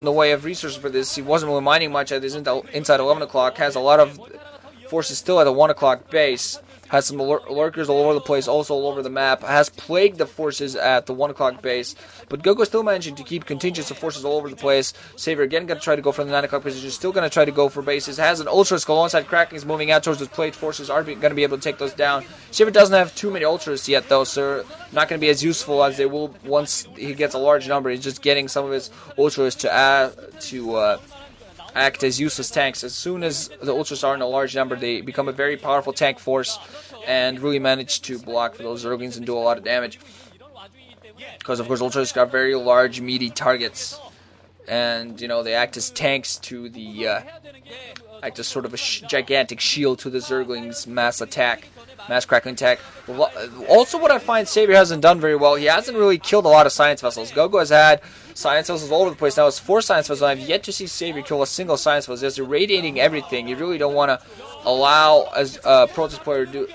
the way of resources for this. He wasn't really mining much at his inside 11 o'clock. Has a lot of forces still at the 1 o'clock base. Has some lurkers all over the place, also all over the map. Has plagued the forces at the 1 o'clock base. But go.go still managing to keep contingents of forces all over the place. Savior again going to try to go for the 9 o'clock position. Still going to try to go for bases. Has an Ultralisk alongside Kraken's moving out towards those plagued forces. Are going to be able to take those down. Savior doesn't have too many Ultralisks yet, though, so not going to be as useful as they will once he gets a large number. He's just getting some of his Ultralisks to act as useless tanks. As soon as the Ultras are in a large number, they become a very powerful tank force and really manage to block for those Zerglings and do a lot of damage. Because, of course, Ultras got very large, meaty targets. And, you know, they act as tanks to the, act as sort of a gigantic shield to the Zerglings' mass crackling attack. Also, what I find Savior hasn't done very well, he hasn't really killed a lot of science vessels. go.go has had science vessels all over the place. Now it's 4 science vessels. I've yet to see Savior kill a single science vessel. Just irradiating everything. You really don't want to allow as a Protest player to do,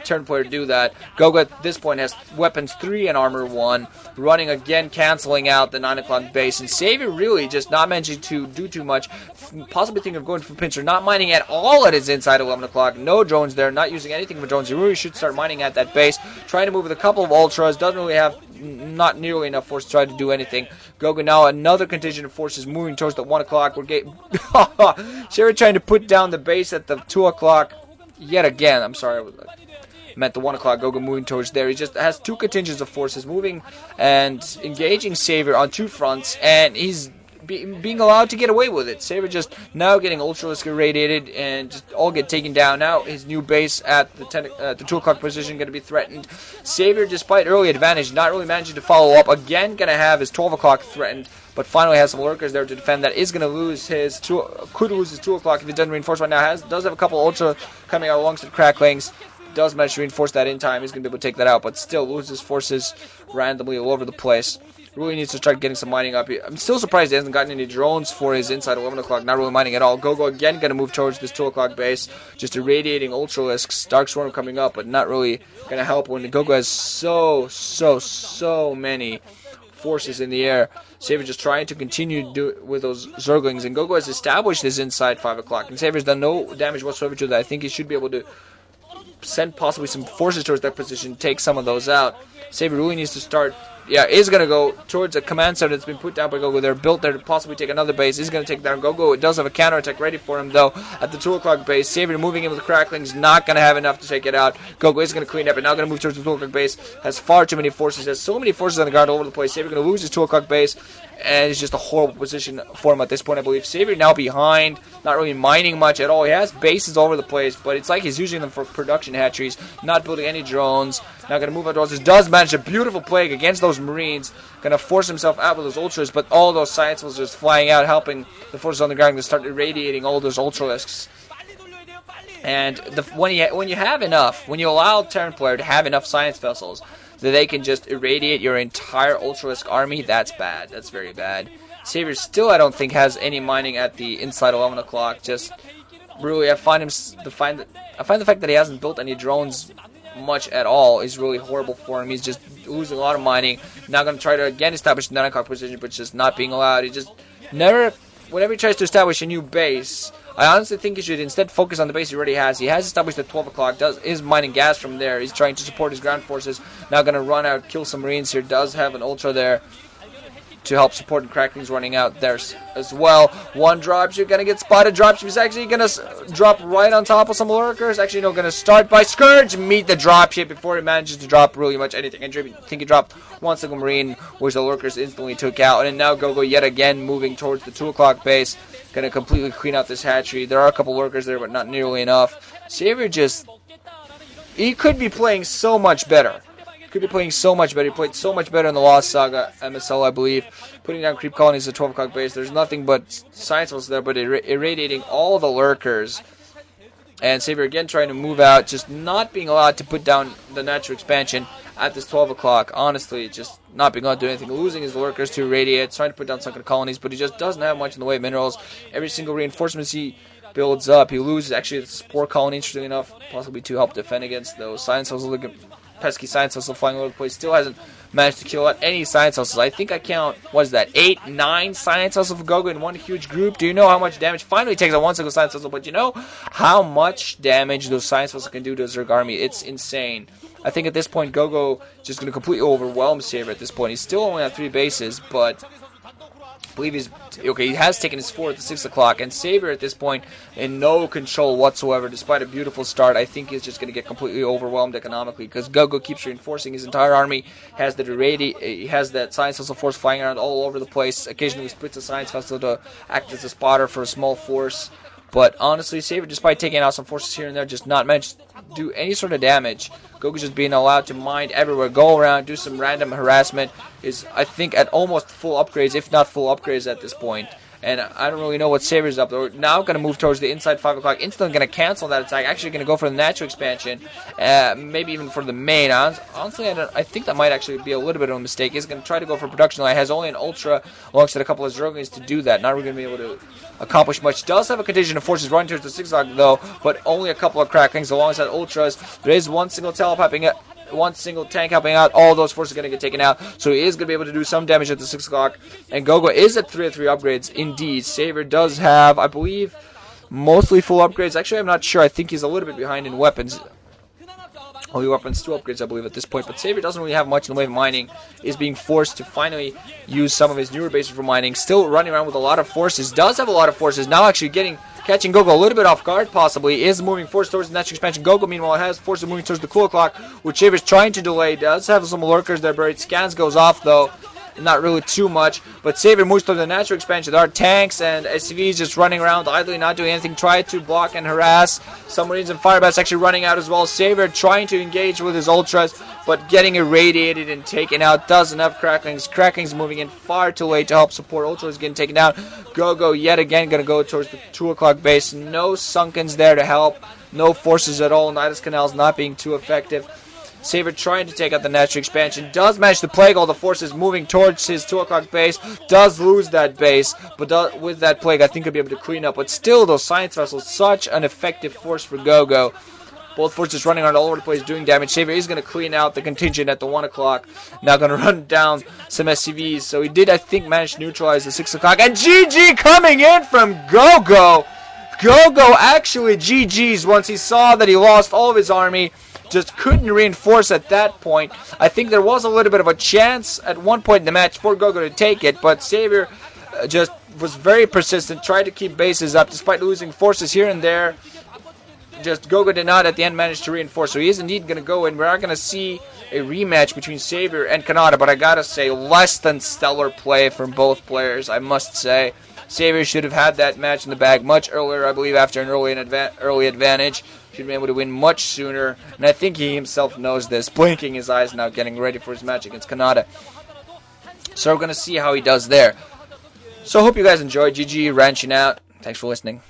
turn player to do that. go.go at this point has weapons 3 and armor 1, running again, canceling out the 9 o'clock base. And Savior really just not managing to do too much. Possibly thinking of going for pincer, not mining at all at his inside 11 o'clock. No drones there, not using anything for drones. You really should start mining at that base. Trying to move with a couple of ultras, doesn't really have not nearly enough force to try to do anything. go.go now another contingent of forces moving towards the 1 o'clock. We're getting Savior trying to put down the base at the 2 o'clock yet again. I'm sorry, I meant the 1 o'clock. go.go moving towards there. He just has 2 contingents of forces moving and engaging Savior on 2 fronts, and he's being allowed to get away with it. Savior just now getting Ultralisk irradiated and just all get taken down. Now his new base at the 2 o'clock position going to be threatened. Savior, despite early advantage, not really managing to follow up. Again, going to have his 12 o'clock threatened, but finally has some lurkers there to defend. That is going to lose his could lose his 2 o'clock if he doesn't reinforce right now. Does have a couple Ultra coming out alongside Cracklings. Does manage to reinforce that in time. He's going to be able to take that out, but still loses forces randomly all over the place. Really needs to start getting some mining up. I'm still surprised he hasn't gotten any drones for his inside 11 o'clock. Not really mining at all. go.go again going to move towards this 2 o'clock base. Just irradiating Ultralisks. Darkstorm coming up, but not really going to help when the go.go has so many forces in the air. Savior just trying to continue to do it with those Zerglings. And go.go has established his inside 5 o'clock. And Savior's done no damage whatsoever to that. I think he should be able to send possibly some forces towards that position, take some of those out. Savior really needs to start... is going to go towards a command center that's been put down by go.go. They're built there to possibly take another base. He's going to take down go.go. It does have a counterattack ready for him, though, at the 2 o'clock base. Savior moving in with the Cracklings, not going to have enough to take it out. go.go is going to clean up, and now going to move towards the 2 o'clock base. Has far too many forces. Has so many forces on the ground all over the place. Savior going to lose his 2 o'clock base, and it's just a horrible position for him at this point, I believe. Savior now behind, not really mining much at all. He has bases all over the place, but it's like he's using them for production hatcheries, not building any drones. Now going to move out towards this. Does manage a beautiful plague against those Marines. Going to force himself out with those Ultras, but all those science vessels just flying out, helping the forces on the ground to start irradiating all those Ultralisks. And when you have enough, when you allow Terran player to have enough science vessels that they can just irradiate your entire Ultralisk army, that's bad. That's very bad. Savior still, I don't think, has any mining at the inside 11 o'clock. Just really, I find the fact that he hasn't built any drones much at all is really horrible for him. He's just losing a lot of mining. Now going to try to again establish the 9 o'clock position, but just not being allowed. He just never, whenever he tries to establish a new base, I honestly think he should instead focus on the base he already has. He has established at 12 o'clock, is mining gas from there. He's trying to support his ground forces. Now going to run out, kill some Marines here. Does have an Ultra there to help support, and Crackling's running out there as well. One dropship going to get spotted. Dropship is actually going to drop right on top of some lurkers. Actually, no, going to start by Scourge, meet the dropship before he manages to drop really much anything. I think he dropped one single Marine, which the lurkers instantly took out. And now go.go yet again moving towards the 2 o'clock base. Going to completely clean out this hatchery. There are a couple lurkers there, but not nearly enough. Savior just... he could be playing so much better. He played so much better in the Lost Saga MSL, I believe. Putting down creep colonies at 12 o'clock base. There's nothing but science vessels there, but irradiating all the lurkers. And Savior again trying to move out, just not being allowed to put down the natural expansion at this 12 o'clock. Honestly, just not being allowed to do anything. Losing his lurkers to irradiate, trying to put down sunken colonies, but he just doesn't have much in the way of minerals. Every single reinforcement he builds up, he loses. Actually, it's a spore colony, interestingly enough, possibly to help defend against those science vessels. Pesky science vessel flying all over the place. Still hasn't managed to kill out any science houses. I think I count, what is that, 8, 9 science houses of go.go in one huge group. Do you know how much damage finally takes out one single science hustle? But you know how much damage those science hustles can do to a Zerg army? It's insane. I think at this point, go.go is just going to completely overwhelm Saber at this point. He's still only on 3 bases, but I believe he's okay. He has taken his 4 at the 6 o'clock, and Saber at this point in no control whatsoever. Despite a beautiful start, I think he's just going to get completely overwhelmed economically because go.go keeps reinforcing his entire army. Has he has that science hustle force flying around all over the place. Occasionally, he splits the science hustle to act as a spotter for a small force. But honestly, Saber, despite taking out some forces here and there, just not managed to do any sort of damage. go.go just being allowed to mine everywhere, go around, do some random harassment, is, I think, at almost full upgrades, if not full upgrades at this point. And I don't really know what Saber's up. They're now going to move towards the inside 5 o'clock. Instantly going to cancel that attack. Actually going to go for the natural expansion. Maybe even for the main. Honestly, I think that might actually be a little bit of a mistake. He's going to try to go for production line. Has only an Ultra alongside a couple of Zerglings to do that. Not really going to be able to accomplish much. Does have a contingent of forces running towards the 6 o'clock though, but only a couple of Cracklings alongside Ultras. There is one single one single tank helping out. All those forces are going to get taken out, so he is going to be able to do some damage at the 6 o'clock. And go.go is at 3 of 3 upgrades indeed. Saber does have, I believe, mostly full upgrades. Actually, I'm not sure. I think he's a little bit behind in weapons. Only weapons 2 upgrades, I believe, at this point. But Saber doesn't really have much in the way of mining. Is being forced to finally use some of his newer bases for mining. Still running around with a lot of forces. Does have a lot of forces. Now actually catching go.go a little bit off guard, possibly. Is moving force towards the natural expansion. go.go, meanwhile, has forces moving towards the cool clock, which Saber's trying to delay. Does have some lurkers there buried. Scans goes off, though. Not really too much, but Saber moves towards the natural expansion. There are tanks and SCVs just running around idly, not doing anything. Try to block and harass. Submarines and firebats actually running out as well. Saber trying to engage with his ultras, but getting irradiated and taken out. Doesn't have Cracklings. Cracklings moving in far too late to help support. Ultras getting taken down. go.go yet again going to go towards the 2 o'clock base. No Sunkens there to help. No forces at all. Nidus Canals not being too effective. Saber trying to take out the natural expansion. Does manage to plague all the forces moving towards his 2 o'clock base. Does lose that base. But with that plague, I think he'll be able to clean up. But still, those science vessels, such an effective force for go.go. Both forces running around all over the place doing damage. Saber is going to clean out the contingent at the 1 o'clock. Now going to run down some SCVs. So he did, I think, manage to neutralize the 6 o'clock. And GG coming in from go.go. go.go actually GG's once he saw that he lost all of his army. Just couldn't reinforce at that point. I think there was a little bit of a chance at one point in the match for go.go to take it, but Saber just was very persistent, tried to keep bases up despite losing forces here and there. Just go.go did not at the end manage to reinforce, so he is indeed going to go in. We are going to see a rematch between Saber and Kanata, but I gotta say, less than stellar play from both players, I must say. Saber should have had that match in the bag much earlier, I believe, after an early advantage. Should have been able to win much sooner, and I think he himself knows this, blinking his eyes now, getting ready for his match against Kanata. So we're going to see how he does there. So I hope you guys enjoyed. GG, ranching out. Thanks for listening.